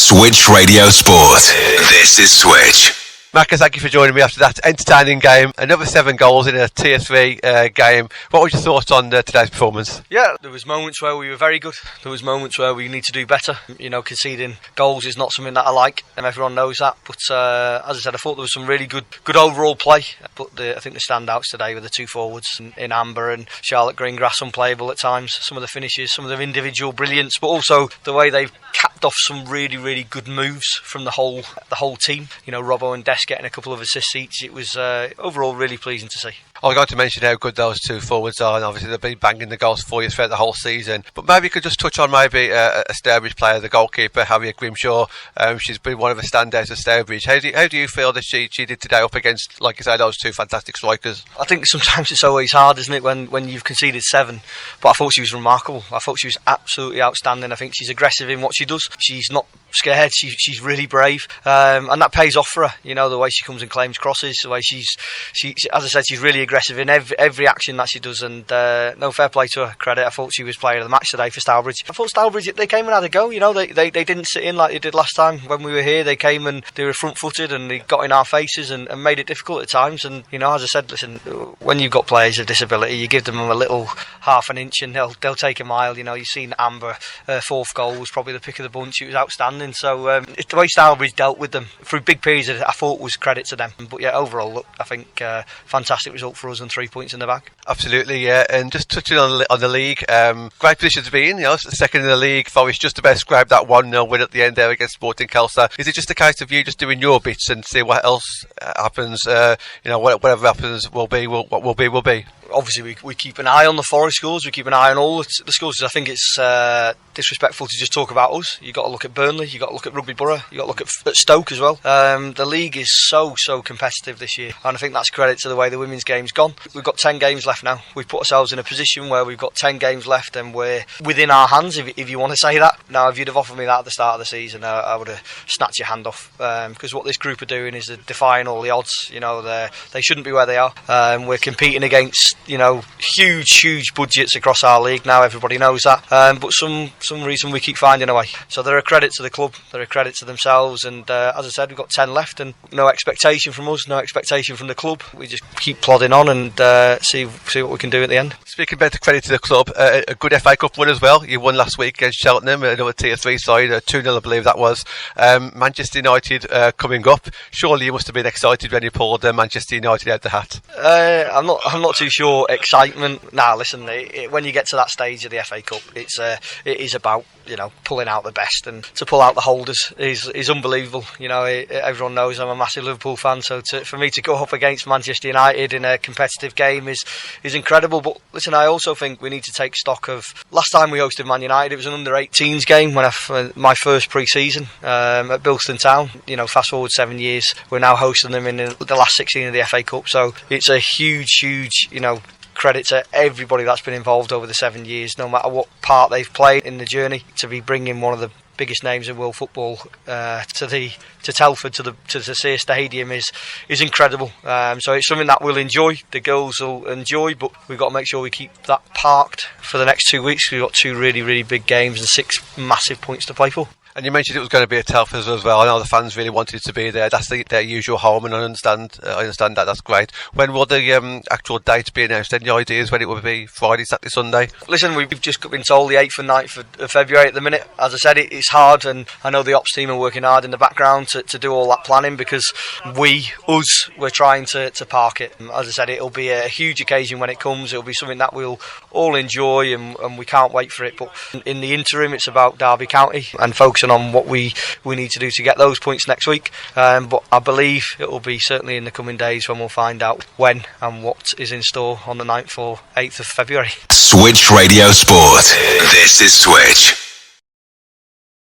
Switch Radio Sport. This is Switch. Macca, thank you for joining me after that entertaining game. Another 7 goals in a Tier 3 game. What were your thoughts on today's performance? Yeah, there was moments where we were very good. There was moments where we need to do better. You know, conceding goals is not something that I like, and everyone knows that. But as I said, I thought there was some really good overall play. But I think the standouts today were the two forwards in Amber and Charlotte. Greengrass unplayable at times. Some of the finishes, some of their individual brilliance, but also the way they've capped off some really good moves from the whole team. You know, Robbo and Des getting a couple of assists each. It was overall really pleasing to see. I was going to mention how good those two forwards are, and obviously they've been banging the goals for you throughout the whole season. But maybe you could just touch on maybe a Stourbridge player, the goalkeeper, Harriet Grimshaw. She's been one of the standouts of Stourbridge. How do you feel that she did today up against, like you say, those two fantastic strikers? I think sometimes it's always hard, isn't it, when you've conceded 7. But I thought she was remarkable. I thought she was absolutely outstanding. I think she's aggressive in what she does. She's not scared. She's really brave, and that pays off for her. You know, the way she comes and claims crosses, the way she as I said, she's really aggressive in every action that she does. And no, fair play to her. Credit. I thought she was player of the match today for Stourbridge. I thought Stourbridge, they came and had a go. You know, they didn't sit in like they did last time when we were here. They came and they were front-footed and they got in our faces and made it difficult at times. And you know, as I said, listen, when you've got players with disability, you give them a little half an inch and they'll take a mile. You know, you've seen Amber, her 4th goal was probably the pick of the bunch. It was outstanding. So it's the way Stourbridge dealt with them through big periods, I thought was credit to them. But yeah, overall, look, I think fantastic result for us and 3 points in the bag. Absolutely, yeah. And just touching on the league, great position to be in. You know, second in the league. Forest just about scrapped that 1-0 win at the end there against Sporting Kelsa. Is it just a case of you just doing your bits and see what else happens? You know, whatever happens will be. What will be. Obviously, we keep an eye on the Forest schools. We keep an eye on all the schools. I think it's disrespectful to just talk about us. You've got to look at Burnley. You've got to look at Rugby Borough. You've got to look at Stoke as well. The league is so competitive this year, and I think that's credit to the way the women's game's gone. We've got 10 games left now. We've put ourselves in a position where we've got 10 games left and we're within our hands, if you want to say that. Now, if you'd have offered me that at the start of the season, I would have snatched your hand off, because what this group are doing is defying all the odds. You know, they shouldn't be where they are. We're competing against, you know, huge budgets across our league now. Everybody knows that, but some reason we keep finding a way. So they're a credit to the club, they're a credit to themselves, and as I said, we've got 10 left and no expectation from us, no expectation from the club. We just keep plodding on and see what we can do at the end. Speaking about the credit to the club, a good FA Cup win as well. You won last week against Cheltenham, another Tier 3 side, 2-0 I believe that was. Manchester United coming up. Surely you must have been excited when you pulled Manchester United out the hat. I'm not too sure excitement. Nah, listen, when you get to that stage of the FA Cup, it is about, you know, pulling out the best, and to pull out the holders is unbelievable. You know, everyone knows I'm a massive Liverpool fan, so for me to go up against Manchester United in a competitive game is incredible. But listen, I also think we need to take stock of last time we hosted Man United. It was an under-18s game when my first pre-season at Bilston Town. You know, fast forward 7 years, we're now hosting them in the last 16 of the FA Cup. So it's a huge, you know, credit to everybody that's been involved over the 7 years, no matter what part they've played in the journey, to be bringing one of the biggest names in world football to Telford, to the Sear Stadium is incredible. So it's something that we'll enjoy, the girls will enjoy, but we've got to make sure we keep that parked for the next 2 weeks. We've got 2 really big games and 6 massive points to play for. And you mentioned it was going to be at Telford as well. I know the fans really wanted it to be there. That's their usual home, and I understand that. That's great. When will the actual date be announced? Any ideas when it will be? Friday, Saturday, Sunday? Listen, we've just been told the 8th and 9th of February at the minute. As I said, it's hard, and I know the ops team are working hard in the background to do all that planning, because we're trying to park it. As I said, it'll be a huge occasion when it comes. It'll be something that we'll all enjoy, and we can't wait for it. But in the interim, it's about Derby County and focusing on what we need to do to get those points next week. But I believe it will be certainly in the coming days when we'll find out when and what is in store on the 9th or 8th of February. Switch Radio Sport. This is Switch.